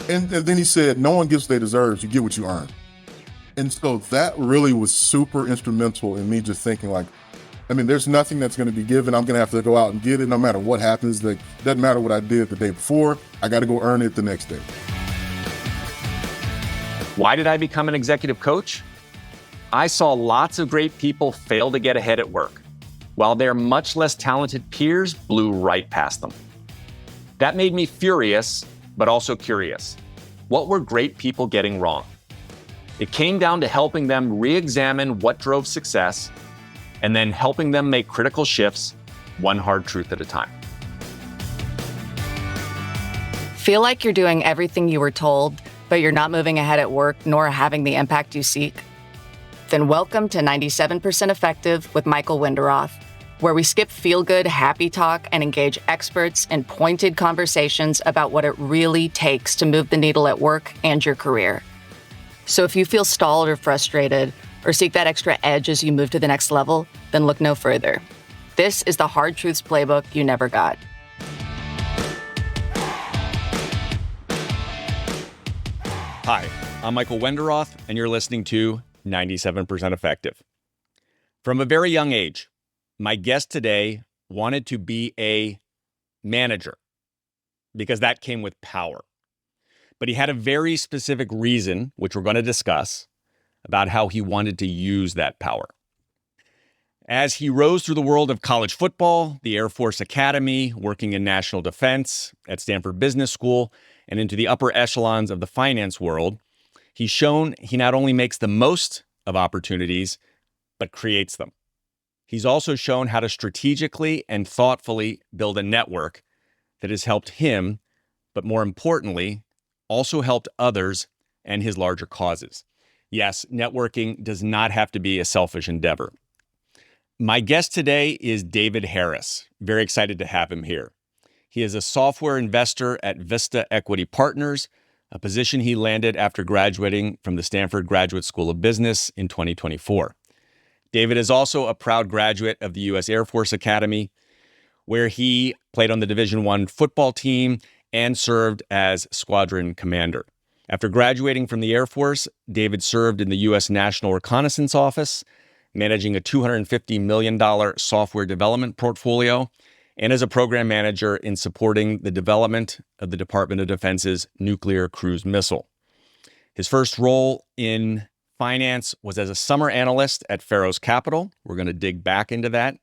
And then he said, no one gets what they deserve. You get what you earn. And so that really was super instrumental in me just thinking like, I mean, there's nothing that's going to be given. I'm going to have to go out and get it no matter what happens. Like, doesn't matter what I did the day before. I got to go earn it the next day. Why did I become an executive coach? I saw lots of great people fail to get ahead at work, while their much less talented peers blew right past them. That made me furious, but also curious. What were great people getting wrong? It came down to helping them re-examine what drove success and then helping them make critical shifts, one hard truth at a time. Feel like you're doing everything you were told, but you're not moving ahead at work nor having the impact you seek? Then welcome to 97% Effective with Michael Wenderoth, where we skip feel-good, happy talk and engage experts in pointed conversations about what it really takes to move the needle at work and your career. So if you feel stalled or frustrated, or seek that extra edge as you move to the next level, then look no further. This is the Hard Truths Playbook you never got. Hi, I'm Michael Wenderoth, and you're listening to 97% Effective. From a very young age, my guest today wanted to be a manager because that came with power. But he had a very specific reason, which we're going to discuss, about how he wanted to use that power. As he rose through the world of college football, the Air Force Academy, working in national defense, at Stanford Business School, and into the upper echelons of the finance world, he's shown he not only makes the most of opportunities, but creates them. He's also shown how to strategically and thoughtfully build a network that has helped him, but more importantly, also helped others and his larger causes. Yes, networking does not have to be a selfish endeavor. My guest today is David Harris. Very excited to have him here. He is a software investor at Vista Equity Partners, a position he landed after graduating from the Stanford Graduate School of Business in 2024. David is also a proud graduate of the U.S. Air Force Academy, where he played on the Division I football team and served as squadron commander. After graduating from the Air Force, David served in the U.S. National Reconnaissance Office, managing a $250 million software development portfolio, and as a program manager in supporting the development of the Department of Defense's nuclear cruise missile. His first role in finance was as a summer analyst at Pharaoh's Capital. We're going to dig back into that.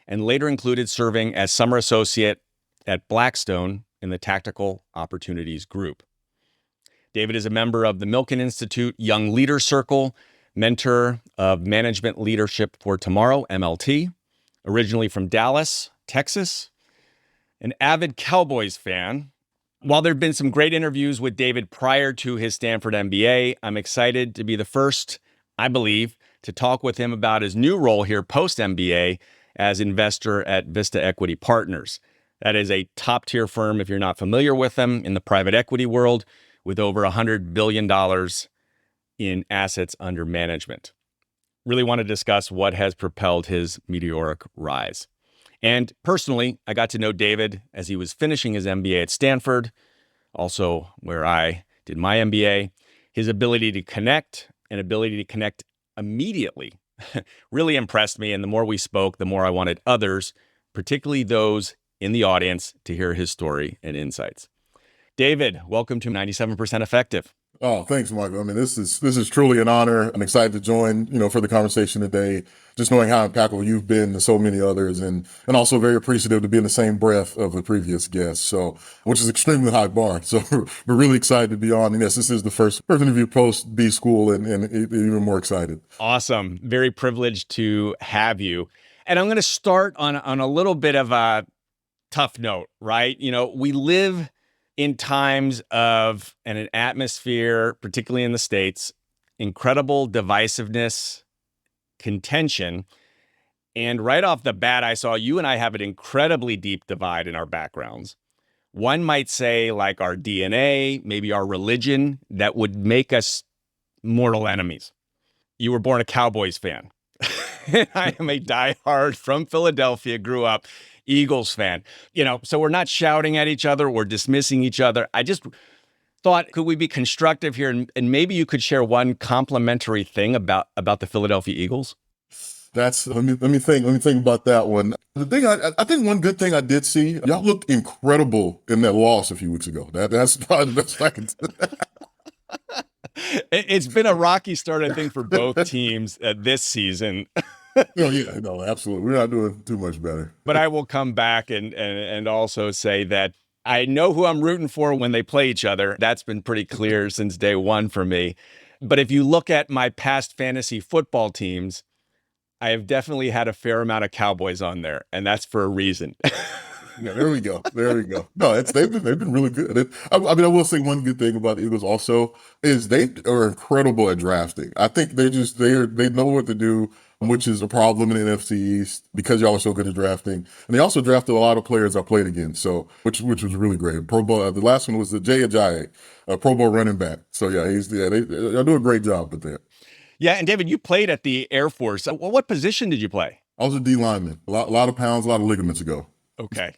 And later included serving as summer associate at Blackstone in the Tactical Opportunities Group. David is a member of the Milken Institute Young Leader Circle, mentor of Management Leadership for Tomorrow, MLT, originally from Dallas, Texas, an avid Cowboys fan. While there have been some great interviews with David prior to his Stanford MBA, I'm excited to be the first, I believe, to talk with him about his new role here post-MBA as investor at Vista Equity Partners. That is a top-tier firm, if you're not familiar with them, in the private equity world, with over $100 billion in assets under management. Really want to discuss what has propelled his meteoric rise. And personally, I got to know David as he was finishing his MBA at Stanford, also where I did my MBA. His ability to connect and ability to connect immediately really impressed me. And the more we spoke, the more I wanted others, particularly those in the audience, to hear his story and insights. David, welcome to 97% Effective. Oh, thanks, Michael. I mean, this is truly an honor. I'm excited to join, for the conversation today. Just knowing how impactful you've been to so many others, and also very appreciative to be in the same breath of the previous guest. So, which is extremely high bar. So, we're really excited to be on. And yes, this is the first interview post B school, and even more excited. Awesome. Very privileged to have you. And I'm going to start on a little bit of a tough note, right? We live in times of an atmosphere, particularly in the States, incredible divisiveness, contention. And right off the bat, I saw you and I have an incredibly deep divide in our backgrounds. One might say like our DNA, maybe our religion, that would make us mortal enemies. You were born a Cowboys fan. I am a diehard from Philadelphia, grew up Eagles fan. So we're not shouting at each other or dismissing each other. I just thought, could we be constructive here? And maybe you could share one complimentary thing about the Philadelphia Eagles. Let me think about that one. The thing I think one good thing I did see, y'all looked incredible in that loss a few weeks ago. That's probably the best I can. It's been a rocky start, I think, for both teams this season. No, absolutely. We're not doing too much better. But I will come back and also say that I know who I'm rooting for when they play each other. That's been pretty clear since day one for me. But if you look at my past fantasy football teams, I have definitely had a fair amount of Cowboys on there, and that's for a reason. Yeah, there we go. No, they've been really good. I mean, I will say one good thing about the Eagles also is they are incredible at drafting. I think they know what to do, which is a problem in the NFC East because y'all are so good at drafting. And they also drafted a lot of players I played against, so which was really great. Pro Bowl. The last one was the Jay Ajayi, a Pro Bowl running back. So yeah, they do a great job with that. Yeah, and David, you played at the Air Force. What position did you play? I was a D lineman. A lot of pounds, a lot of ligaments ago. Okay.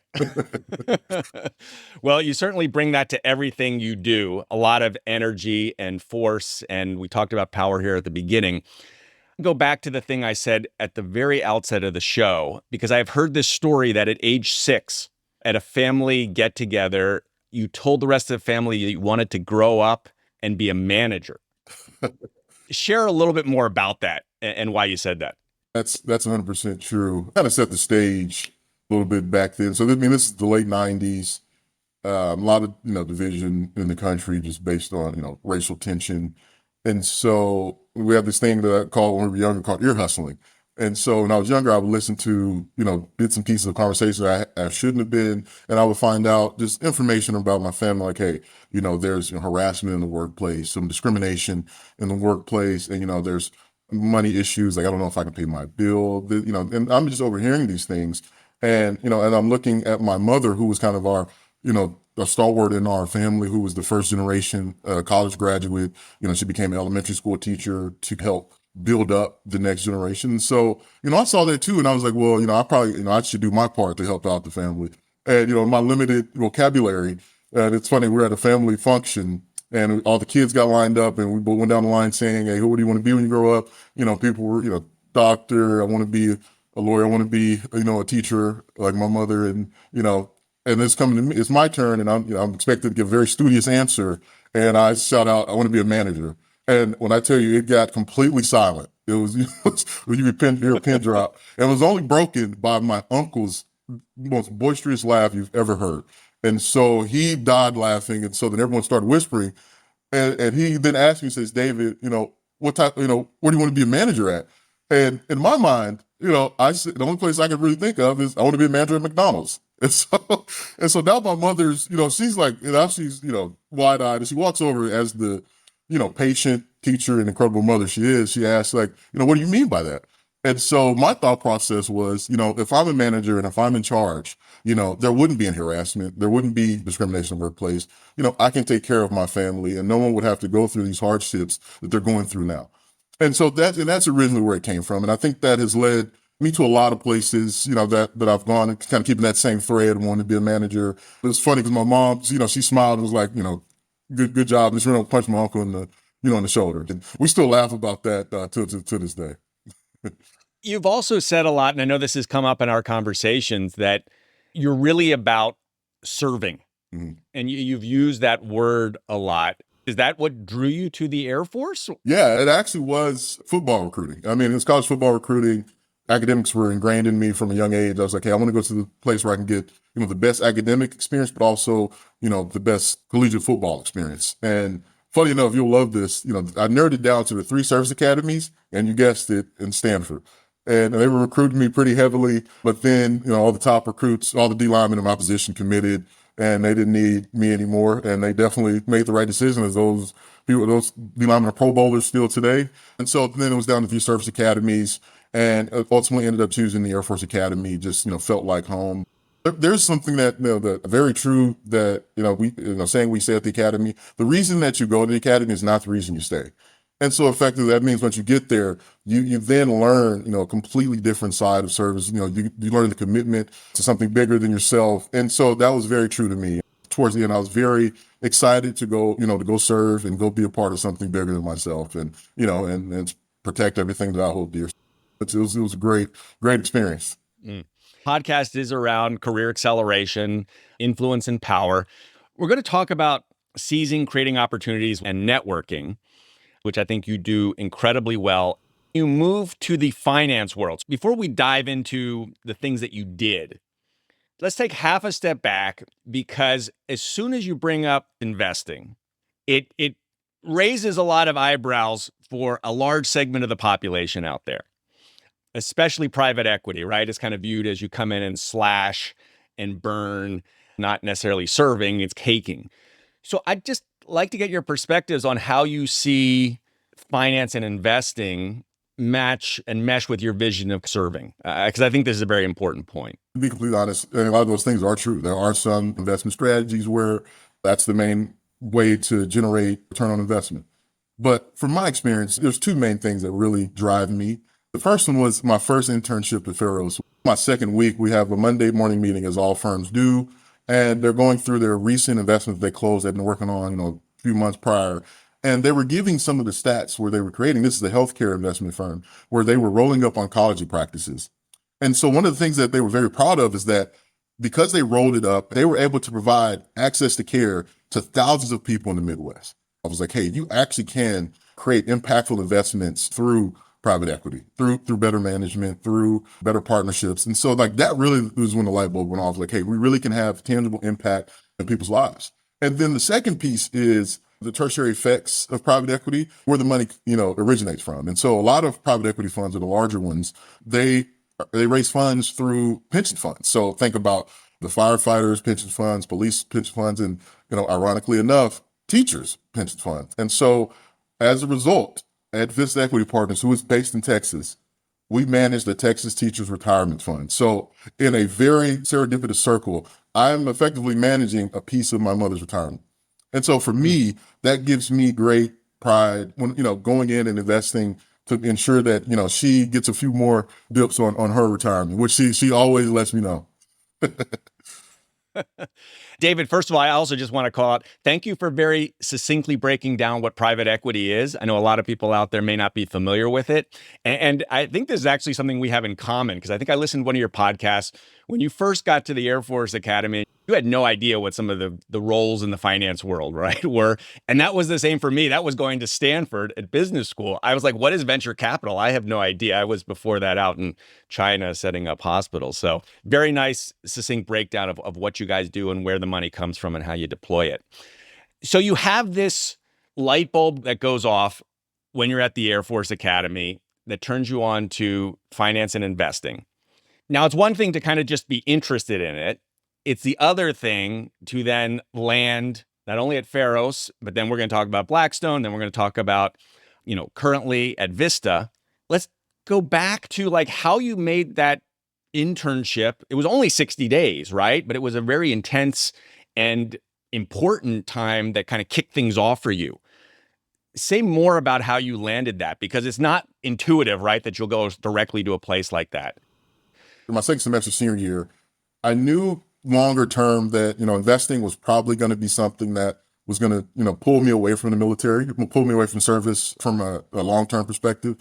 Well, you certainly bring that to everything you do, a lot of energy and force. And we talked about power here at the beginning. Go back to the thing I said at the very outset of the show, because I've heard this story that at age 6, at a family get together, you told the rest of the family you wanted to grow up and be a manager. Share a little bit more about that and why you said that. That's 100% true. Kind of set the stage a little bit back then. So, I mean, this is the late 90s. A lot of, division in the country just based on, racial tension. And so we have this thing that I call when we were younger called ear hustling. And so when I was younger, I would listen to, bits and pieces of conversation I shouldn't have been. And I would find out just information about my family, like, hey, there's harassment in the workplace, some discrimination in the workplace. And, there's money issues. Like, I don't know if I can pay my bill, and I'm just overhearing these things. And, and I'm looking at my mother, who was kind of our, a stalwart in our family, who was the first generation college graduate. She became an elementary school teacher to help build up the next generation. So, I saw that too. And I was like, well, I probably, I should do my part to help out the family. And, my limited vocabulary, and it's funny, we're at a family function and all the kids got lined up and we went down the line saying, hey, what do you want to be when you grow up? People were, doctor, I want to be a lawyer, I want to be, a teacher like my mother. And, and it's coming to me, it's my turn. And I'm expected to give a very studious answer. And I shout out, I want to be a manager. And when I tell you, it got completely silent. It was, you hear a pin drop. And it was only broken by my uncle's most boisterous laugh you've ever heard. And so he died laughing. And so then everyone started whispering. And he then asked me, says, David, what type, where do you want to be a manager at? And in my mind, I said, the only place I could really think of is I want to be a manager at McDonald's. And so now my mother's, she's like, she's, wide-eyed, and she walks over as the, patient teacher and incredible mother she is. She asks, like, what do you mean by that? And so my thought process was, if I'm a manager and if I'm in charge, there wouldn't be any harassment. There wouldn't be discrimination in the workplace. I can take care of my family and no one would have to go through these hardships that they're going through now. And so that's originally where it came from. And I think that has led me to a lot of places, that I've gone and kind of keeping that same thread and wanting to be a manager. It was funny because my mom, she smiled and was like, good job. And she went up and punched my uncle in the, in the shoulder. And we still laugh about that to this day. You've also said a lot, and I know this has come up in our conversations, that you're really about serving. Mm-hmm. And you've used that word a lot. Is that what drew you to the Air Force? Yeah, it actually was football recruiting. I mean, it's college football recruiting. Academics were ingrained in me from a young age. I was like, hey, I want to go to the place where I can get, the best academic experience, but also, the best collegiate football experience. And funny enough, you'll love this. I nerded down to the 3 service academies, and you guessed it, in Stanford. And they were recruiting me pretty heavily. But then, all the top recruits, all the D linemen in my position committed, and they didn't need me anymore. And they definitely made the right decision, as those people, those D linemen are Pro Bowlers still today. And so then it was down to 3 service academies, and ultimately ended up choosing the Air Force Academy. Just, felt like home. There's something that, that very true that, saying we say at the academy, the reason that you go to the academy is not the reason you stay. And so effectively, that means once you get there, you then learn, a completely different side of service. You learn the commitment to something bigger than yourself. And so that was very true to me. Towards the end, I was very excited to go, to go serve and go be a part of something bigger than myself, and and protect everything that I hold dear. It was a great experience. Mm. Podcast is around career acceleration, influence, and power. We're going to talk about seizing, creating opportunities, and networking, which I think you do incredibly well. You moved to the finance world. Before we dive into the things that you did, let's take half a step back, because as soon as you bring up investing, it raises a lot of eyebrows for a large segment of the population out there, especially private equity, right? It's kind of viewed as you come in and slash and burn, not necessarily serving, it's caking. So I'd just like to get your perspectives on how you see finance and investing match and mesh with your vision of serving, because I think this is a very important point. To be completely honest, and a lot of those things are true. There are some investment strategies where that's the main way to generate return on investment. But from my experience, there's two main things that really drive me. The first one was my first internship at Pharaohs. My second week, we have a Monday morning meeting, as all firms do, and they're going through their recent investments they closed that they've been working on, a few months prior. And they were giving some of the stats where they were creating, this is a healthcare investment firm, where they were rolling up oncology practices. And so one of the things that they were very proud of is that because they rolled it up, they were able to provide access to care to thousands of people in the Midwest. I was like, hey, you actually can create impactful investments through private equity, through better management, through better partnerships. And so like that really was when the light bulb went off. Like, hey, we really can have tangible impact in people's lives. And then the second piece is the tertiary effects of private equity, where the money, originates from. And so a lot of private equity funds, or the larger ones, they raise funds through pension funds. So think about the firefighters' pension funds, police pension funds, and, ironically enough, teachers' pension funds. And so as a result, at Vista Equity Partners, who is based in Texas, we manage the Texas Teachers Retirement Fund. So in a very serendipitous circle, I'm effectively managing a piece of my mother's retirement. And so for me, that gives me great pride when, going in and investing to ensure that, she gets a few more dips on her retirement, which she always lets me know. David, first of all, I also just want to call out, thank you for very succinctly breaking down what private equity is. I know a lot of people out there may not be familiar with it. And I think this is actually something we have in common, because I think I listened to one of your podcasts when you first got to the Air Force Academy. You had no idea what some of the roles in the finance world, right, were. And that was the same for me. That was going to Stanford at business school. I was like, what is venture capital? I have no idea. I was before that out in China setting up hospitals. So very nice, succinct breakdown of what you guys do and where the money comes from and how you deploy it. So you have this light bulb that goes off when you're at the Air Force Academy that turns you on to finance and investing. Now, it's one thing to kind of just be interested in it. It's the other thing to then land not only at Pharos, but then we're going to talk about Blackstone. Then we're going to talk about, currently at Vista. Let's go back to like how you made that internship. It was only 60 days, right? But it was a very intense and important time that kind of kicked things off for you. Say more about how you landed that, because it's not intuitive, right? That you'll go directly to a place like that. In my second semester senior year, I knew longer term that, investing was probably going to be something that was going to, pull me away from the military, pull me away from service from a long-term perspective.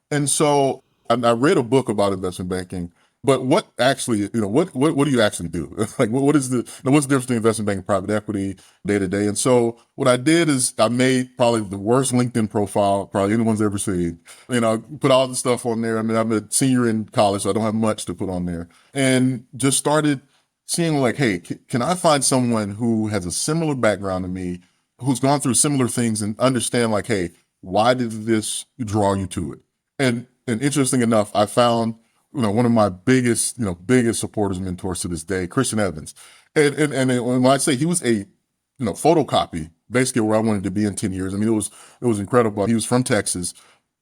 And so I read a book about investment banking, but what actually, what do you actually do? Like, what's the difference between investment banking and private equity day to day? And so what I did is I made probably the worst LinkedIn profile probably anyone's ever seen. Put all the stuff on there. I mean, I'm a senior in college, so I don't have much to put on there, and just started seeing like, hey, can I find someone who has a similar background to me, who's gone through similar things, and understand like, hey, why did this draw you to it? And interesting enough, I found, one of my biggest supporters and mentors to this day, Christian Evans. And when I say he was a, photocopy, basically where I wanted to be in 10 years. I mean, it was incredible. He was from Texas,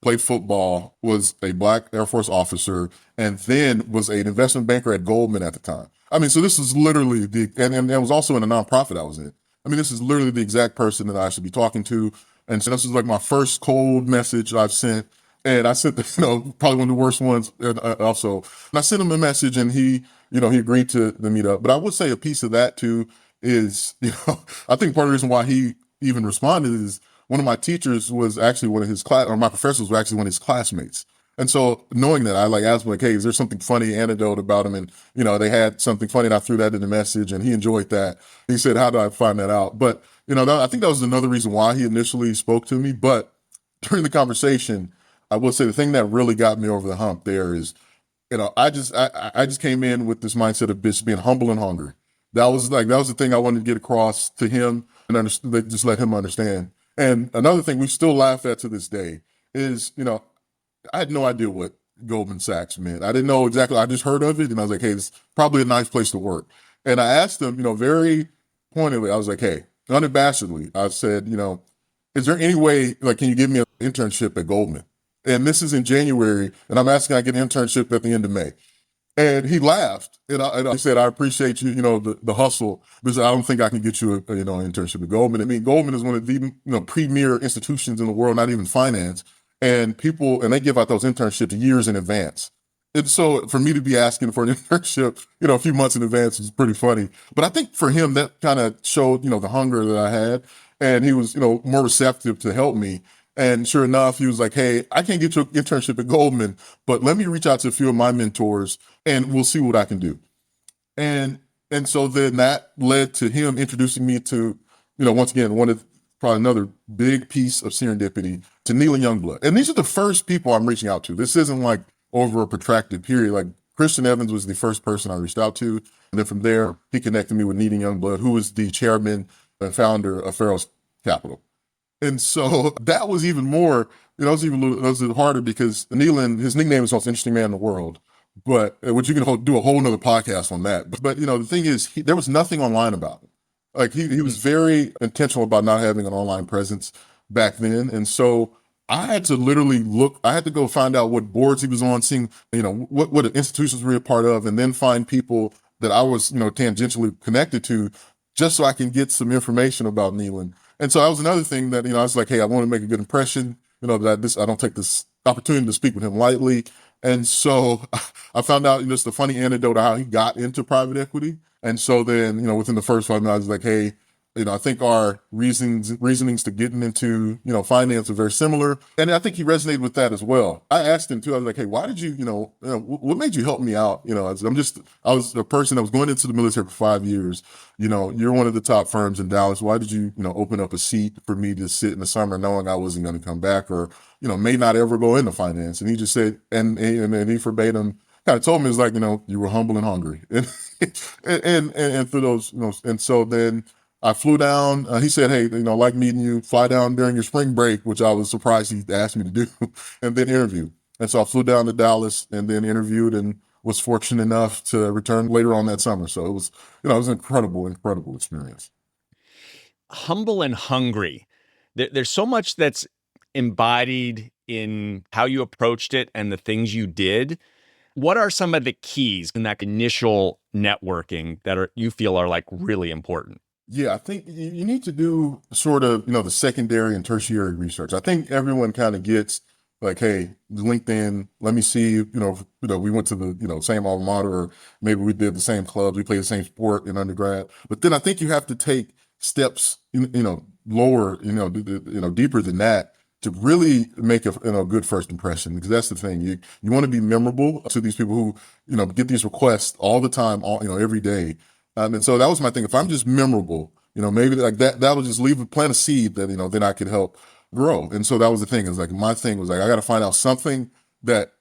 played football, was a Black Air Force officer, and then was an investment banker at Goldman at the time. I mean, so this is literally and it was also in a nonprofit I was in. I mean, this is literally the exact person that I should be talking to. And so this is like my first cold message I've sent. And I sent probably one of the worst ones also. And I sent him a message, and he agreed to meet up. But I would say a piece of that too is, I think part of the reason why he even responded is one of my teachers was actually one of his class, or my professors was actually one of his classmates. And so knowing that, I like asked him like, hey, is there something funny anecdote about him? And, they had something funny and I threw that in the message and he enjoyed that. He said, how do I find that out? But, I think that was another reason why he initially spoke to me. But during the conversation, I will say the thing that really got me over the hump there is, I just came in with this mindset of just being humble and hungry. That was the thing I wanted to get across to him and just let him understand. And another thing we still laugh at to this day is, I had no idea what Goldman Sachs meant. I didn't know exactly. I just heard of it and I was like, hey, it's probably a nice place to work. And I asked him, very pointedly, I was like, hey, unabashedly, I said, is there any way, like, can you give me an internship at Goldman? And this is in January, and I'm asking I get an internship at the end of May. And he laughed, and I said, I appreciate you, the hustle, because I don't think I can get you an internship at Goldman. I mean, Goldman is one of the, premier institutions in the world, not even finance. And they give out those internships years in advance. And so for me to be asking for an internship, a few months in advance is pretty funny. But I think for him, that kind of showed, the hunger that I had. And he was, more receptive to help me. And sure enough, he was like, hey, I can't get you an internship at Goldman, but let me reach out to a few of my mentors and we'll see what I can do. And so then that led to him introducing me to, once again, probably another big piece of serendipity, to Neil and Youngblood. And these are the first people I'm reaching out to. This isn't like over a protracted period. Like Christian Evans was the first person I reached out to. And then from there, he connected me with Neil and Youngblood, who was the chairman and founder of Pharaoh's Capital. And so that was even more, it was a little harder because Neelan, his nickname is the most interesting man in the world. But which you can do a whole nother podcast on that. But the thing is, there was nothing online about it. Like he was very intentional about not having an online presence back then. And so I had to literally I had to go find out what boards he was on, seeing, what institutions we were a part of, and then find people that I was, tangentially connected to, just so I can get some information about Neelan. And so that was another thing that, I was like, hey, I want to make a good impression, that I don't take this opportunity to speak with him lightly. And so I found out just a funny anecdote of how he got into private equity. And so then, within the first 5 minutes, I was like, hey, I think our reasonings to getting into, finance are very similar. And I think he resonated with that as well. I asked him too, I was like, hey, why did you, what made you help me out? I was a person that was going into the military for 5 years. You're one of the top firms in Dallas. Why did you, open up a seat for me to sit in the summer knowing I wasn't going to come back or, may not ever go into finance? And he just said, and he verbatim kind of told me, it's like, you were humble and hungry. And for those, and so then I flew down. He said, hey, like meeting you, fly down during your spring break, which I was surprised he asked me to do, and then interview. And so I flew down to Dallas and then interviewed and was fortunate enough to return later on that summer. So it was, it was an incredible experience. Humble and hungry. There's so much that's embodied in how you approached it and the things you did. What are some of the keys in that initial networking that you feel are like really important? Yeah, I think you need to do sort of, the secondary and tertiary research. I think everyone kind of gets like, hey, LinkedIn, let me see, we went to the, same alma mater, or maybe we did the same clubs, we played the same sport in undergrad. But then I think you have to take steps, lower, deeper than that to really make a good first impression, because that's the thing. You want to be memorable to these people who, get these requests all the time, every day. And so that was my thing. If I'm just memorable, maybe like that would just plant a seed that, then I could help grow. And so that was the thing. Is like, my thing was like, I got to find out something that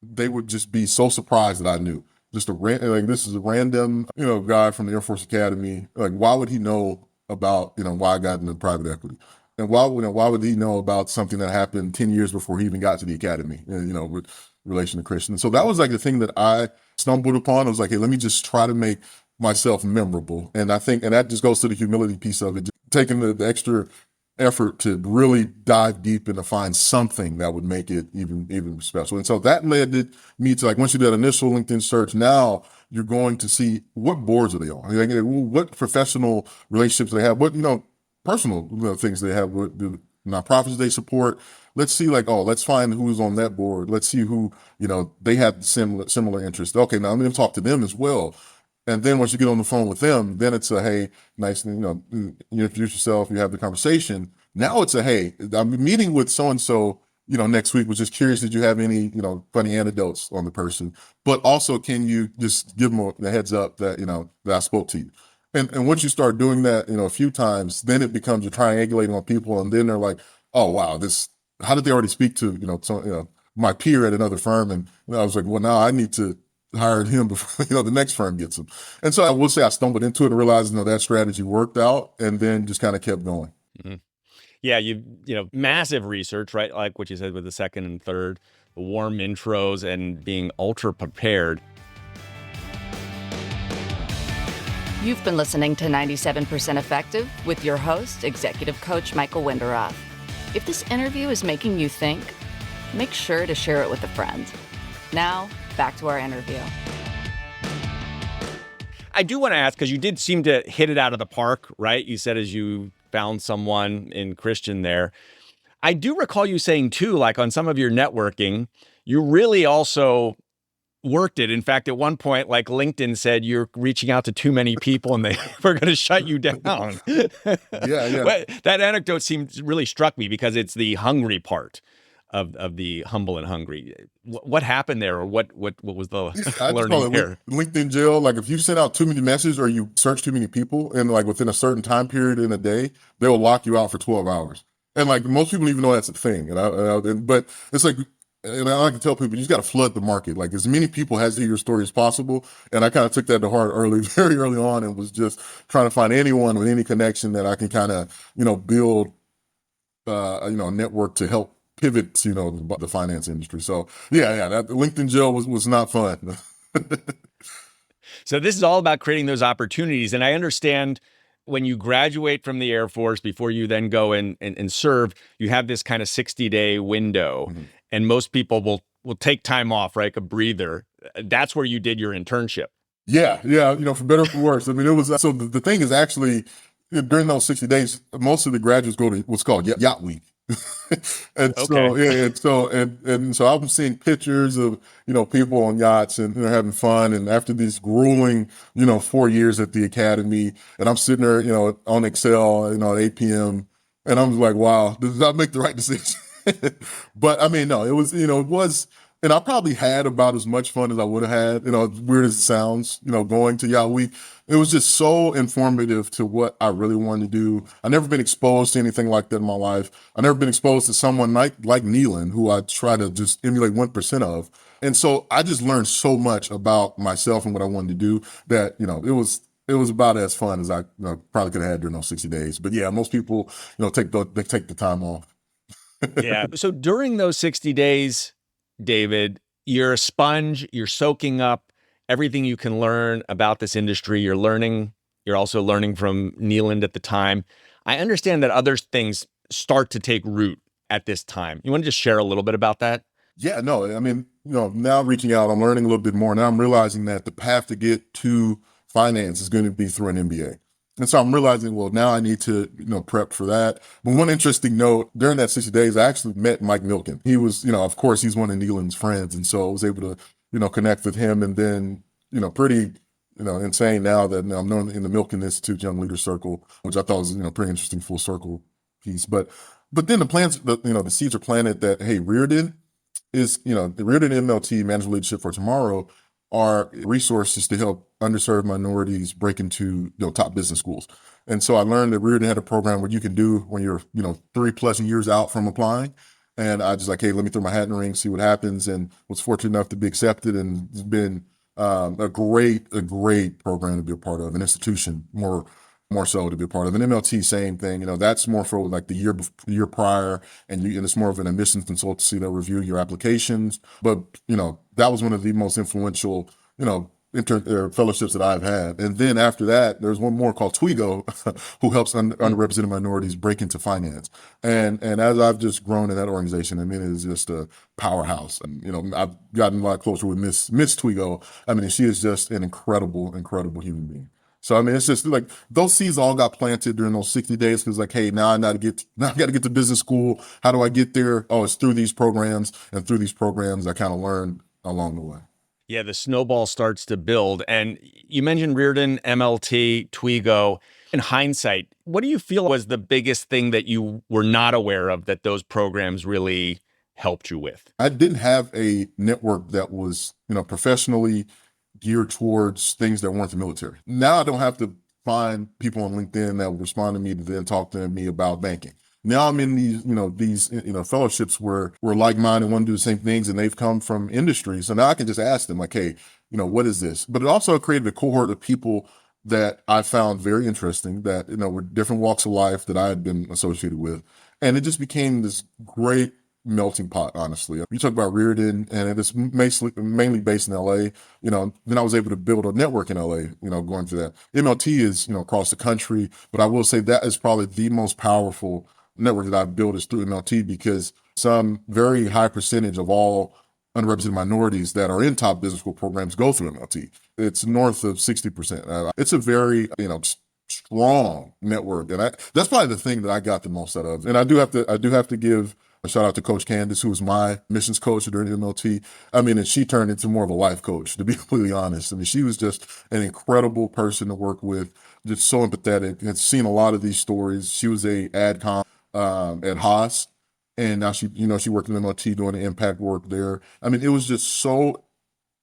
they would just be so surprised that I knew. Just this is a random, guy from the Air Force Academy. Like, why would he know about, why I got into private equity? And why would he know about something that happened 10 years before he even got to the academy, with relation to Christian? And so that was like the thing that I stumbled upon. I was like, hey, let me just try to make myself memorable. And I think, and that just goes to the humility piece of it, just taking the extra effort to really dive deep and to find something that would make it even special. And so that led me to, like, once you do that initial LinkedIn search, now you're going to see what boards are they on, like, what professional relationships they have, what, personal things they have, what the nonprofits they support. Let's see, like, let's find who's on that board. Let's see who, they have similar interests. Okay, now I'm going to talk to them as well. And then once you get on the phone with them, then it's a, hey, nice, you introduce yourself, you have the conversation. Now it's a, hey, I'm meeting with so-and-so, next week. Was just curious, did you have any, funny anecdotes on the person? But also, can you just give them a heads up that, that I spoke to you? And once you start doing that, a few times, then it becomes you're triangulating on people. And then they're like, oh, wow, how did they already speak to, my peer at another firm? And I was like, well, now I need to hire him before, the next firm gets him. And so I will say I stumbled into it and realized, that strategy worked out, and then just kind of kept going. Mm-hmm. Yeah, massive research, right? Like what you said with the second and third, the warm intros and being ultra prepared. You've been listening to 97% Effective with your host, Executive Coach Michael Wenderoth. If this interview is making you think, make sure to share it with a friend. Now, back to our interview. I do want to ask, because you did seem to hit it out of the park, right? You said as you found someone in Christian there. I do recall you saying too, like on some of your networking, you really also worked it. In fact, at one point, like LinkedIn said, you're reaching out to too many people and they were going to shut you down. Yeah. That anecdote really struck me because it's the hungry part of the humble and hungry. What happened there, or what was the learning here? LinkedIn jail. Like if you send out too many messages or you search too many people, and like within a certain time period in a day, they will lock you out for 12 hours. And like most people even know that's a thing. But it's like, and I like to tell people, you just got to flood the market. Like as many people has to hear your story as possible. And I kind of took that to heart very early on, and was just trying to find anyone with any connection that I can kind of, build, a network to help pivot to, the finance industry. So that LinkedIn jail was not fun. So this is all about creating those opportunities. And I understand when you graduate from the Air Force, before you then go and serve, you have this kind of 60-day window. Mm-hmm. And most people will take time off, right? A breather. That's where you did your internship. Yeah. For better or for worse. I mean, it was, so the thing is actually, during those 60 days, most of the graduates go to what's called Yacht Week. And okay. So I'm seeing pictures of, people on yachts and they're having fun. And after these grueling, 4 years at the academy, and I'm sitting there, on Excel, at 8 p.m. And I'm like, wow, did I make the right decision? But I mean, no, it was, and I probably had about as much fun as I would have had, as weird as it sounds, going to Yacht Week. It was just so informative to what I really wanted to do. I've never been exposed to anything like that in my life. I've never been exposed to someone like Neelan, who I try to just emulate 1% of. And so I just learned so much about myself and what I wanted to do that, it was about as fun as I probably could have had during those 60 days. But yeah, most people, take the time off. Yeah. So during those 60 days, David, you're a sponge, you're soaking up everything you can learn about this industry. You're also learning from Neeland at the time. I understand that other things start to take root at this time. You want to just share a little bit about that? Yeah, no, I mean, now reaching out, I'm learning a little bit more. Now I'm realizing that the path to get to finance is going to be through an MBA. And so I'm realizing, well, now I need to, prep for that. But one interesting note, during that 60 days, I actually met Mike Milken. He was, of course, he's one of Neeland's friends. And so I was able to, connect with him. And then, pretty, insane now that I'm known in the Milken Institute Young Leader Circle, which I thought was, pretty interesting full circle piece. But then the plans, the seeds are planted that, hey, Reardon is, the Reardon MLT, Management Leadership for Tomorrow, are resources to help underserved minorities break into top business schools. And so I learned that Reardon had a program where you can do when you're 3+ years out from applying. And I just like, hey, let me throw my hat in the ring, see what happens, and was fortunate enough to be accepted. And it's been a great program to be a part of, an institution more so to be a part of. An MLT, same thing. That's more for like the year prior, and it's more of an admissions consultancy that review your applications. But that was one of the most influential fellowships that I've had. And then after that, there's one more called Twigo, who helps underrepresented minorities break into finance. And as I've just grown in that organization, I mean, it is just a powerhouse. And I've gotten a lot closer with Miss Twigo. I mean, she is just an incredible human being. So, I mean, it's just like those seeds all got planted during those 60 days. Cause like, hey, now I got to get to business school. How do I get there? Oh, it's through these programs, and through these programs, I kind of learned along the way. Yeah, the snowball starts to build. And you mentioned Reardon, MLT, Twigo. In hindsight, what do you feel was the biggest thing that you were not aware of that those programs really helped you with? I didn't have a network that was, professionally geared towards things that weren't the military. Now I don't have to find people on LinkedIn that will respond to me to then talk to me about banking. Now I'm in these fellowships where we're like-minded, want to do the same things, and they've come from industry. So now I can just ask them like, hey, what is this? But it also created a cohort of people that I found very interesting that, were different walks of life that I had been associated with. And it just became this great melting pot, honestly. You talk about Reardon, and it is mainly based in LA. Then I was able to build a network in LA, going through that. MLT is, across the country, but I will say that is probably the most powerful network that I've built is through MLT because some very high percentage of all underrepresented minorities that are in top business school programs go through MLT. It's north of 60%. It's a very, strong network. And that's probably the thing that I got the most out of. And I do have to give a shout out to Coach Candace, who was my missions coach during MLT. And she turned into more of a life coach, to be completely honest. She was just an incredible person to work with, just so empathetic. Had seen a lot of these stories. She was a adcom at Haas, and now she worked in MLT doing the impact work there. It was just so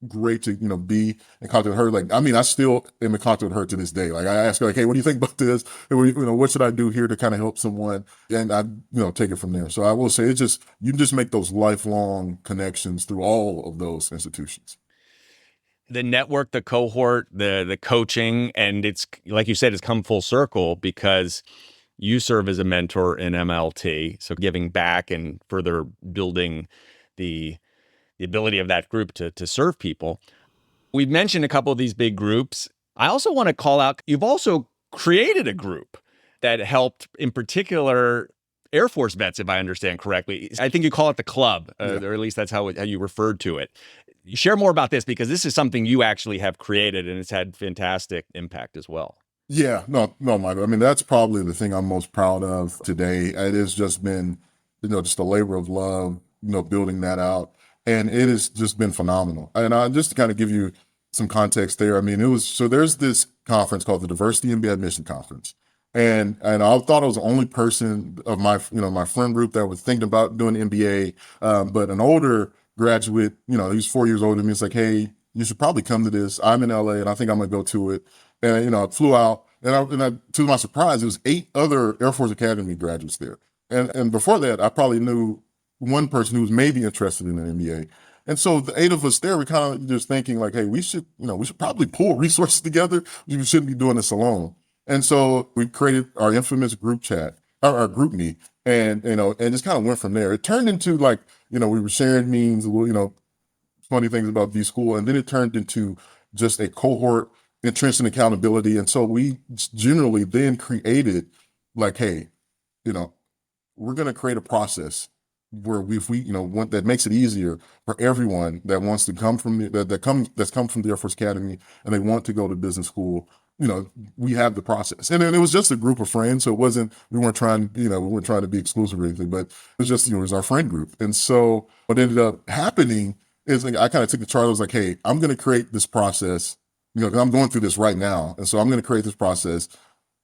great to be in contact with her. I still am in contact with her to this day. Like I ask her, like, hey, what do you think about this? And what should I do here to kind of help someone? And I take it from there. So I will say you just make those lifelong connections through all of those institutions. The network, the cohort, the coaching, and it's like you said, it's come full circle because you serve as a mentor in MLT, so giving back and further building the ability of that group to serve people. We've mentioned a couple of these big groups. I also want to call out, you've also created a group that helped, in particular, Air Force vets, if I understand correctly. I think you call it the club, or at least that's how you referred to it. Share more about this because this is something you actually have created and it's had fantastic impact as well. Yeah, no, Michael. That's probably the thing I'm most proud of today. It has just been, just a labor of love, building that out. And it has just been phenomenal. And just to kind of give you some context there, there's this conference called the Diversity MBA Admission Conference. And I thought I was the only person of my, my friend group that was thinking about doing the MBA. But an older graduate, he's 4 years older than me. It's like, hey, you should probably come to this. I'm in LA and I think I'm going to go to it. And, I flew out and to my surprise, there was 8 other Air Force Academy graduates there. And before that, I probably knew one person who was maybe interested in an MBA. And so the 8 of us there, we kind of just thinking like, hey, we should probably pull resources together. We shouldn't be doing this alone. And so we created our infamous group chat, our group me, and just kind of went from there. It turned into like, we were sharing memes, funny things about V School, and then it turned into just a cohort entrenched in accountability. And so we generally then created like, hey, we're going to create a process where if we want that makes it easier for everyone that wants to come from that's come from the Air Force Academy and they want to go to business school. We have the process, and it was just a group of friends. So we weren't trying to be exclusive or anything, but it was just it was our friend group. And so what ended up happening is I kind of took the charge. I was like, hey, I'm going to create this process. 'Cause I'm going through this right now, and so I'm going to create this process.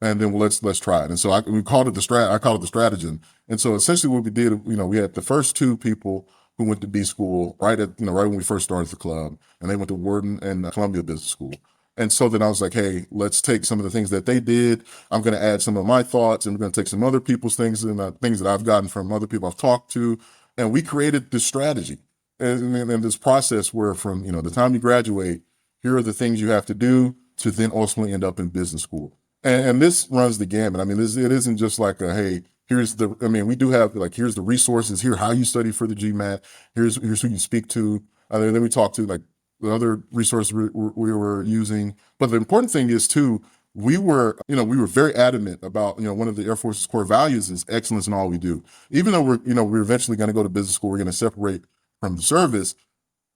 And then let's try it. And so we called it I called it the stratagem. And so essentially what we did, we had the first 2 people who went to B school right when we first started the club, and they went to Wharton and Columbia Business School. And so then I was like, hey, let's take some of the things that they did. I'm going to add some of my thoughts, and we're going to take some other people's things and things that I've gotten from other people I've talked to. And we created this strategy and this process where from, the time you graduate, here are the things you have to do to then ultimately end up in business school. And this runs the gamut. It isn't just like hey, we do have like, here's the resources, here how you study for the GMAT, here's who you speak to. Then we talk to like the other resources we were using. But the important thing is too, we were very adamant about, one of the Air Force's core values is excellence in all we do. Even though we're eventually going to go to business school, we're going to separate from the service.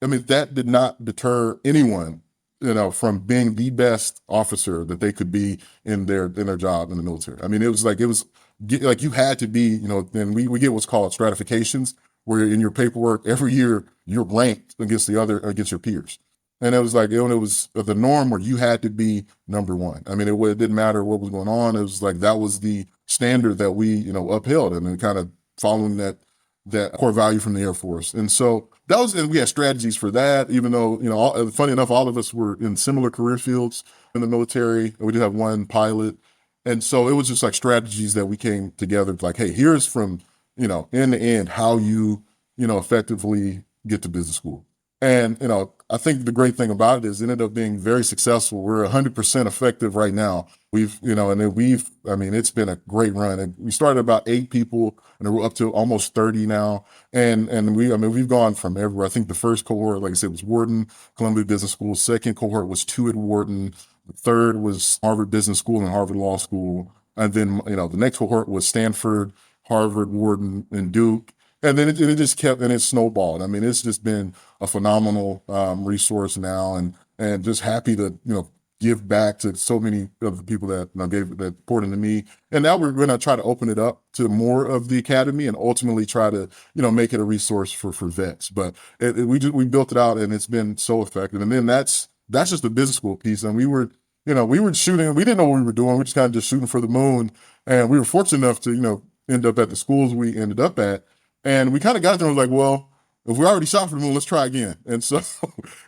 That did not deter anyone from being the best officer that they could be in their job in the military. It was like you had to be, then we get what's called stratifications, where in your paperwork every year you're ranked against your peers. And it was like, it was the norm where you had to be number one. I mean, it didn't matter what was going on. It was like, that was the standard that we, upheld, and then kind of following that core value from the Air Force. And so and we had strategies for that, even though, funny enough, all of us were in similar career fields in the military. We did have one pilot. And so it was just like strategies that we came together, like, hey, here's from, end to end, how you, effectively get to business school. And, I think the great thing about it is it ended up being very successful. We're 100% effective right now. It's been a great run. And we started about 8 people and we're up to almost 30 now. And we've gone from everywhere. I think the first cohort, like I said, was Wharton, Columbia Business School. Second cohort was 2 at Wharton. The third was Harvard Business School and Harvard Law School. And then, the next cohort was Stanford, Harvard, Wharton, and Duke. And then it just kept, and it snowballed. I mean, it's just been a phenomenal resource now, and just happy to, give back to so many of the people that that poured into me. And now we're going to try to open it up to more of the academy and ultimately try to, make it a resource for vets. But we built it out and it's been so effective. And then that's just the business school piece. And we were shooting, we didn't know what we were doing. We just kind of just shooting for the moon. And we were fortunate enough to, end up at the schools we ended up at. And we kind of got there and was like, well, if we already shot for the moon, let's try again. And so,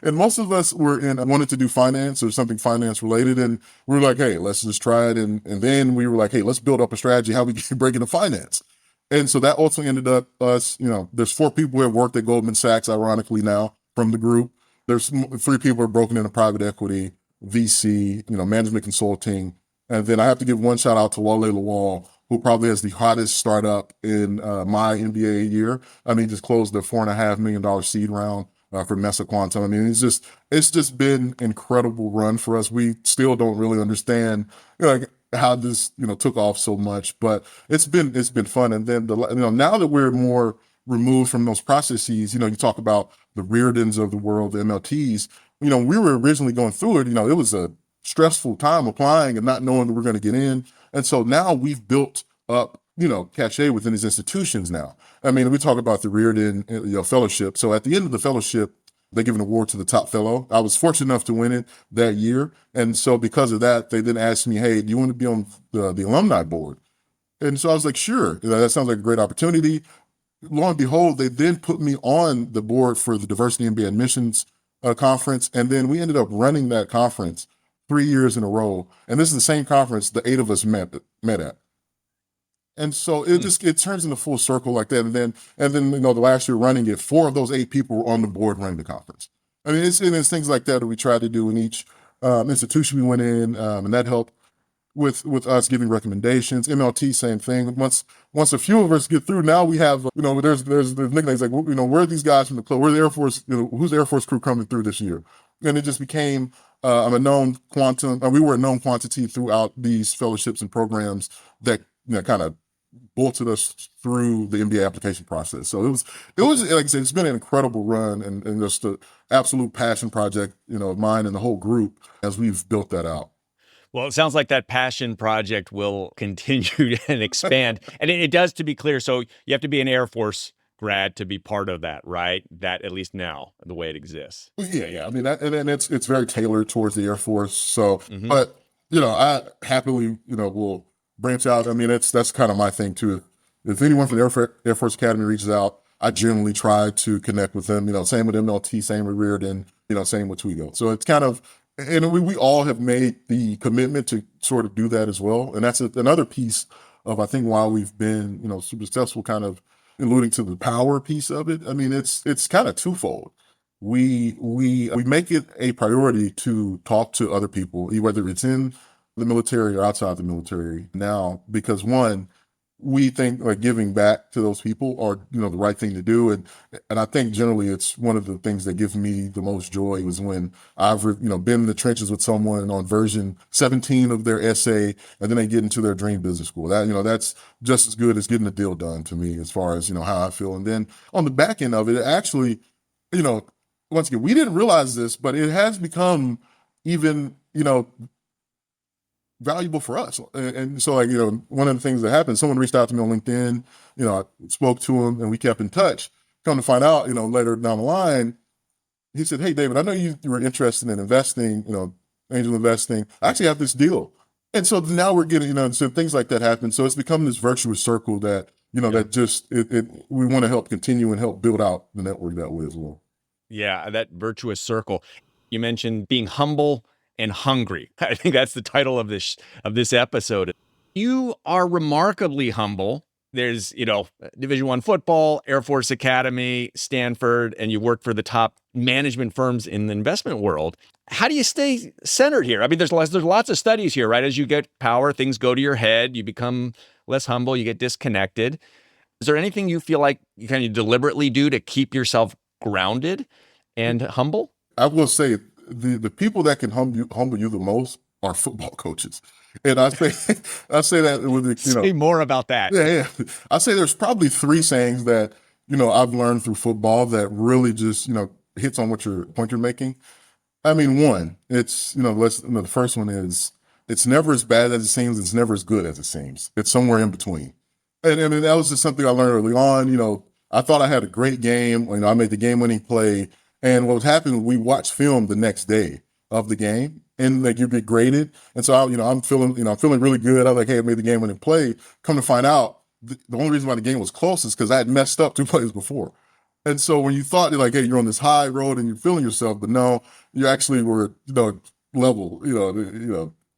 and most of us wanted to do finance or something finance related. And we were like, hey, let's just try it. And then we were like, hey, let's build up a strategy how we can break into finance. And so that ultimately ended up us, there's 4 people who have worked at Goldman Sachs, ironically now, from the group. There's 3 people who are broken into private equity, VC, management consulting. And then I have to give one shout out to Wale Lawal, who probably has the hottest startup in my MBA year. I mean, just closed the $4.5 million seed round for Mesa Quantum. I mean, it's just been incredible run for us. We still don't really understand, like how this, took off so much, but it's been fun. And then now that we're more removed from those processes, you talk about the Reardons of the world, the MLTs, we were originally going through it, it was a stressful time applying and not knowing that we're going to get in. And so now we've built up, cachet within these institutions now. I mean, we talk about the Reardon, fellowship. So at the end of the fellowship, they give an award to the top fellow. I was fortunate enough to win it that year. And so because of that, they then asked me, hey, do you want to be on the alumni board? And so I was like, sure, that sounds like a great opportunity. Lo and behold, they then put me on the board for the Diversity MBA Admissions Conference. And then we ended up running that conference 3 years in a row. And this is the same conference the 8 of us met at. And so it turns into full circle like that. And then, the last year running it, 4 of those 8 people were on the board running the conference. I mean, it's things like that we try to do in each institution we went in. And that helped with us giving recommendations. MLT, same thing. Once a few of us get through, now we have, there's nicknames like, where are these guys from the club? Where's the Air Force, who's the Air Force crew coming through this year? And it just became, I'm a known quantum. We were a known quantity throughout these fellowships and programs that, kind of bolted us through the MBA application process. So it was like I said, it's been an incredible run and just an absolute passion project, of mine and the whole group as we've built that out. Well, it sounds like that passion project will continue and expand. And it does, to be clear. So you have to be an Air Force grad to be part of that, right? That, at least now, the way it exists. Yeah. I mean, and it's very tailored towards the Air Force. So, but, I happily, will branch out. I mean, that's kind of my thing too. If anyone from the Air Force Academy reaches out, I generally try to connect with them, same with MLT, same with Reardon, same with Twigo. So it's kind of, and we all have made the commitment to sort of do that as well. And that's another piece of, I think, why we've been, super successful, kind of alluding to the power piece of it. I mean, it's kind of twofold. We make it a priority to talk to other people, whether it's in the military or outside the military now, because one, we think like giving back to those people are, the right thing to do. And I think generally it's one of the things that gives me the most joy was when I've, been in the trenches with someone on version 17 of their essay, and then they get into their dream business school. That, that's just as good as getting a deal done to me as far as, how I feel. And then on the back end of it, actually, once again, we didn't realize this, but it has become even, valuable for us. And so like, one of the things that happened, someone reached out to me on LinkedIn, I spoke to him and we kept in touch. Come to find out, later down the line, he said, "Hey, David, I know you were interested in investing, angel investing. I actually have this deal." And so now we're getting, so things like that happen. So it's become this virtuous circle that, that just, we want to help continue and help build out the network that way as well. Yeah, that virtuous circle. You mentioned being humble and hungry. I think that's the title of this episode. You are remarkably humble. There's, Division I football, Air Force Academy, Stanford, and you work for the top management firms in the investment world. How do you stay centered here? I mean, there's lots of studies here, right? As you get power, things go to your head. You become less humble. You get disconnected. Is there anything you feel like you kind of deliberately do to keep yourself grounded and humble? I will say the people that can humble you the most are football coaches. And I say I say that with the, Say more about that. Yeah. I say there's probably three sayings that, I've learned through football that really just, hits on what point you're making. I mean, one, it's, the first one is it's never as bad as it seems. It's never as good as it seems. It's somewhere in between. And I mean, that was just something I learned early on. I thought I had a great game. I made the game winning play. And what was happening, we watched film the next day of the game and like you get graded. And so I'm feeling really good. I was like, hey, I made the game winning play. Come to find out, the only reason why the game was close is because I had messed up 2 plays before. And so when you thought like, hey, you're on this high road and you're feeling yourself, but no, you actually were, level,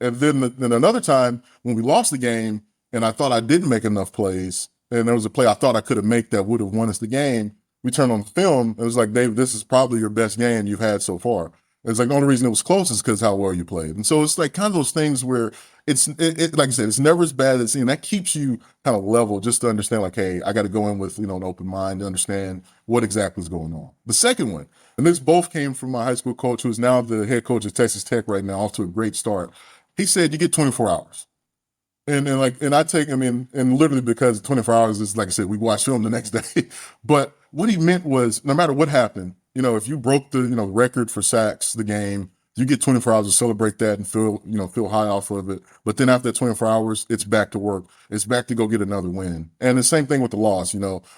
and then another time when we lost the game and I thought I didn't make enough plays and there was a play I thought I could have made that would have won us the game. We turned on the film. It was like, David, this is probably your best game you've had so far. It's like the only reason it was close is because how well you played. And so it's like kind of those things where like I said, it's never as bad as that keeps you kind of level just to understand like, hey, I got to go in with, an open mind to understand what exactly is going on. The second one, and this both came from my high school coach, who's now the head coach at Texas Tech right now, off to a great start. He said, you get 24 hours. And I take, and literally because 24 hours is, like I said, we watch film the next day. But what he meant was no matter what happened, if you broke the, record for sacks, the game, you get 24 hours to celebrate that and feel high off of it. But then after that 24 hours, it's back to work. It's back to go get another win. And the same thing with the loss,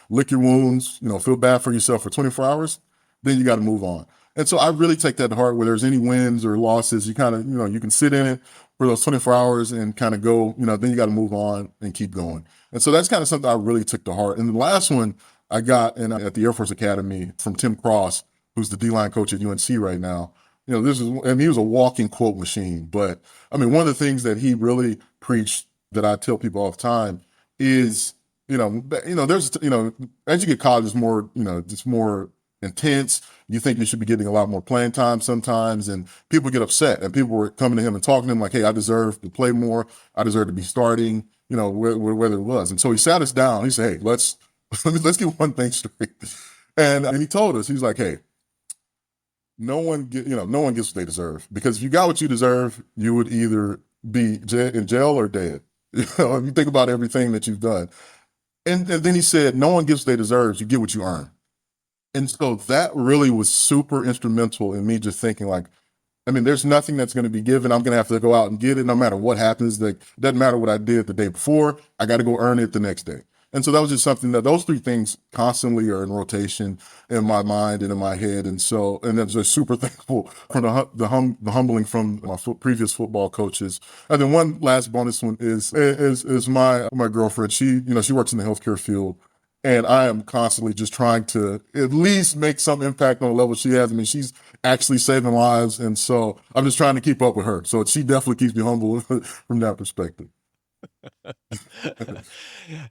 lick your wounds, feel bad for yourself for 24 hours, then you got to move on. And so I really take that to heart. Where there's any wins or losses, you kind of, you can sit in it for those 24 hours and kind of go, then you got to move on and keep going. And so that's kind of something I really took to heart. And the last one I got at the Air Force Academy from Tim Cross, who's the D-line coach at UNC right now. He was a walking quote machine. But one of the things that he really preached that I tell people all the time is, there's, as you get college, it's more, it's more intense. You think you should be getting a lot more playing time sometimes, and people get upset. And people were coming to him and talking to him like, "Hey, I deserve to play more. I deserve to be starting." Whether it was. And so he sat us down. He said, "Hey, let's get one thing straight." And he told us, he's like, "Hey, no one gets what they deserve, because if you got what you deserve, you would either be in jail or dead. If you think about everything that you've done." And then he said, "No one gets what they deserve. You get what you earn." And so that really was super instrumental in me just thinking like, there's nothing that's going to be given. I'm going to have to go out and get it no matter what happens. Like, it doesn't matter what I did the day before. I got to go earn it the next day. And so that was just something that those three things constantly are in rotation in my mind and in my head. And I'm just super thankful for the humbling from my previous football coaches. And then one last bonus one is my girlfriend. She works in the healthcare field. And I am constantly just trying to at least make some impact on the level she has. She's actually saving lives. And so I'm just trying to keep up with her. So she definitely keeps me humble from that perspective.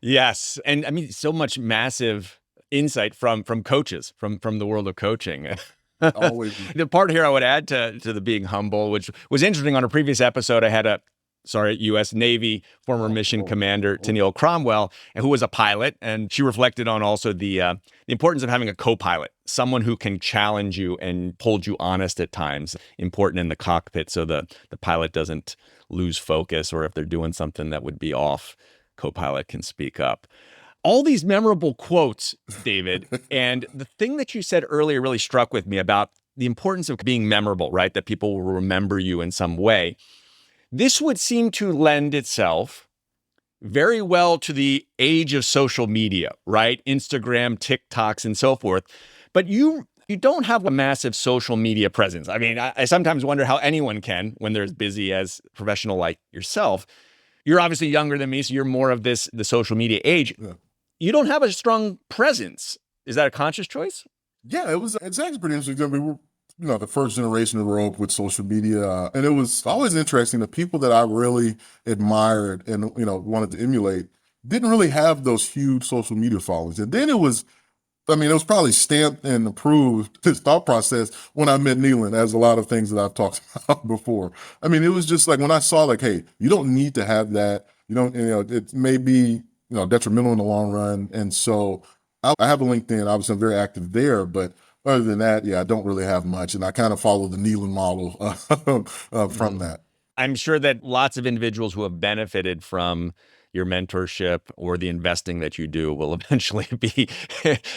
Yes. And so much massive insight from coaches, from the world of coaching. Always. The part here I would add to the being humble, which was interesting. On a previous episode, I had U.S. Navy former mission commander Tennille Cromwell, who was a pilot, and she reflected on also the importance of having a co-pilot, someone who can challenge you and hold you honest at times, important in the cockpit so the pilot doesn't lose focus, or if they're doing something that would be off, co-pilot can speak up. All these memorable quotes, David, and the thing that you said earlier really struck with me about the importance of being memorable, right? That people will remember you in some way. This would seem to lend itself very well to the age of social media, right? Instagram, TikToks, and so forth. But you You don't have a massive social media presence. I mean, I sometimes wonder how anyone can when they're as busy as a professional like yourself. You're obviously younger than me, so you're more of the social media age. Yeah. You don't have a strong presence. Is that a conscious choice? Yeah, it's actually pretty interesting. I mean, we're the first generation to grow up with social media. And it was always interesting. The people that I really admired and, wanted to emulate didn't really have those huge social media followings. And then it was probably stamped and approved, this thought process, when I met Neelan, as a lot of things that I've talked about before. I mean, it was just like when I saw like, hey, you don't need to have that. You don't, it may be, detrimental in the long run. And so I have a LinkedIn. Obviously, I'm very active there, but other than that, yeah, I don't really have much. And I kind of follow the Neelan model from that. I'm sure that lots of individuals who have benefited from your mentorship or the investing that you do will eventually be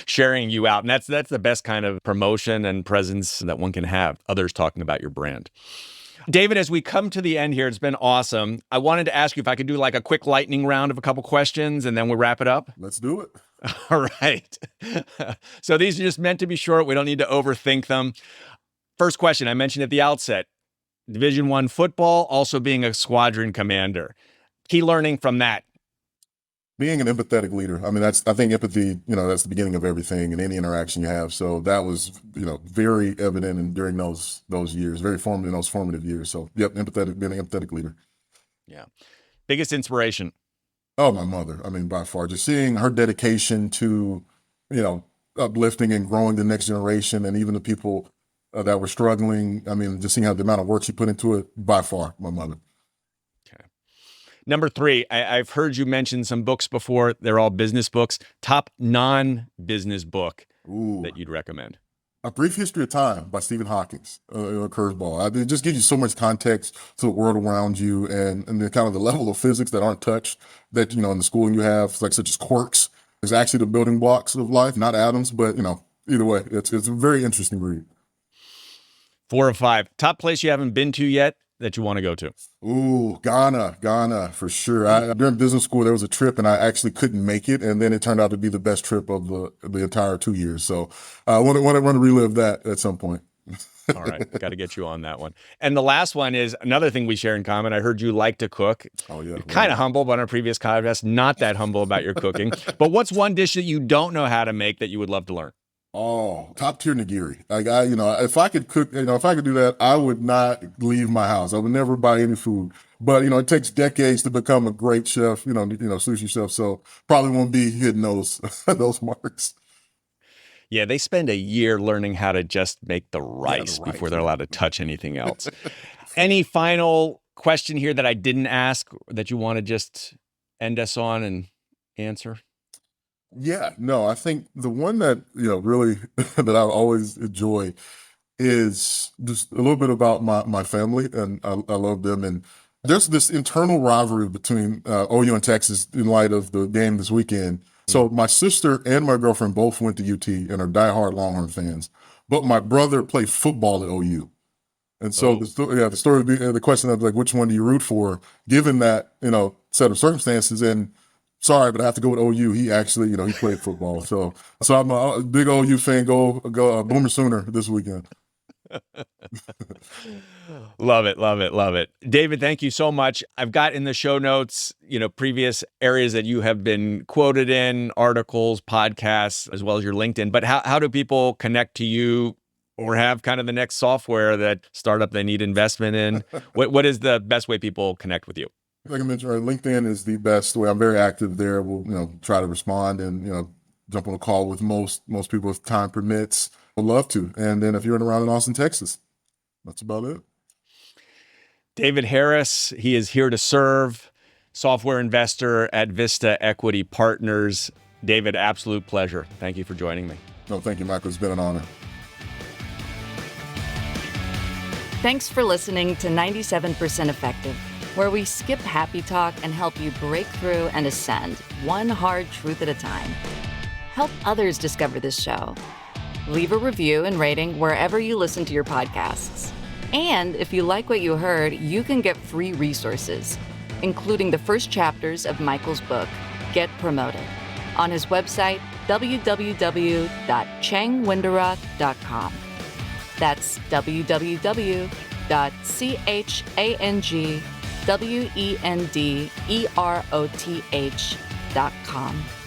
sharing you out. And that's the best kind of promotion and presence that one can have, others talking about your brand. David, as we come to the end here, it's been awesome. I wanted to ask you if I could do like a quick lightning round of a couple questions and then we'll wrap it up. Let's do it. All right. So these are just meant to be short. We don't need to overthink them. First question, I mentioned at the outset, Division I football, also being a squadron commander. Key learning from that. Being an empathetic leader. I mean, I think empathy, that's the beginning of everything in any interaction you have. So that was, very evident during those years, very formative, in those formative years. So, yep, being an empathetic leader. Yeah. Biggest inspiration? Oh, my mother. I mean, by far, just seeing her dedication to, uplifting and growing the next generation and even the people that were struggling. I mean, just seeing how the amount of work she put into it, by far, my mother. Okay. Number 3, I've heard you mention some books before. They're all business books. Top non-business book that you'd recommend? A Brief History of Time by Stephen Hawking, a curveball. It just gives you so much context to the world around you and the kind of the level of physics that aren't touched that, in the schooling you have, like such as quarks, is actually the building blocks of life, not atoms, but, either way, it's a very interesting read. 4 or 5. Top place you haven't been to yet that you want to go to? Ooh, Ghana for sure. During business school, there was a trip and I actually couldn't make it. And then it turned out to be the best trip of the entire 2 years. So I want to relive that at some point. All right. Got to get you on that one. And the last one is another thing we share in common. I heard you like to cook. Oh, yeah. You're kind of humble, but on a previous podcast, not that humble about your cooking. But what's one dish that you don't know how to make that you would love to learn? Oh, top tier nigiri. Like if I could cook, if I could do that, I would not leave my house. I would never buy any food. But, it takes decades to become a great chef, sushi chef. So probably won't be hitting those marks. Yeah, they spend a year learning how to just make the rice before they're allowed to touch anything else. Any final question here that I didn't ask that you want to just end us on and answer? Yeah, no, I think the one that, really that I always enjoy is just a little bit about my family, and I love them. And there's this internal rivalry between OU and Texas in light of the game this weekend. So my sister and my girlfriend both went to UT and are diehard Longhorn fans, but my brother played football at OU. And so the question of like, which one do you root for, given that, set of circumstances? And sorry, but I have to go with OU. He actually, he played football. So I'm a big OU fan. Go Boomer Sooner this weekend. Love it. David, thank you so much. I've got in the show notes, previous areas that you have been quoted in, articles, podcasts, as well as your LinkedIn. But how do people connect to you or have kind of the next software that startup they need investment in? What is the best way people connect with you? Like I mentioned, LinkedIn is the best way. I'm very active there. We'll, try to respond and, jump on a call with most people if time permits. Would love to. And then if you're around in Austin, Texas, that's about it. David Harris, he is here to serve, software investor at Vista Equity Partners. David, absolute pleasure. Thank you for joining me. No, thank you, Michael. It's been an honor. Thanks for listening to 97% Effective, where we skip happy talk and help you break through and ascend one hard truth at a time. Help others discover this show. Leave a review and rating wherever you listen to your podcasts. And if you like what you heard, you can get free resources, including the first chapters of Michael's book, Get Promoted, on his website, www.changwenderoth.com. That's www.changwenderoth.com.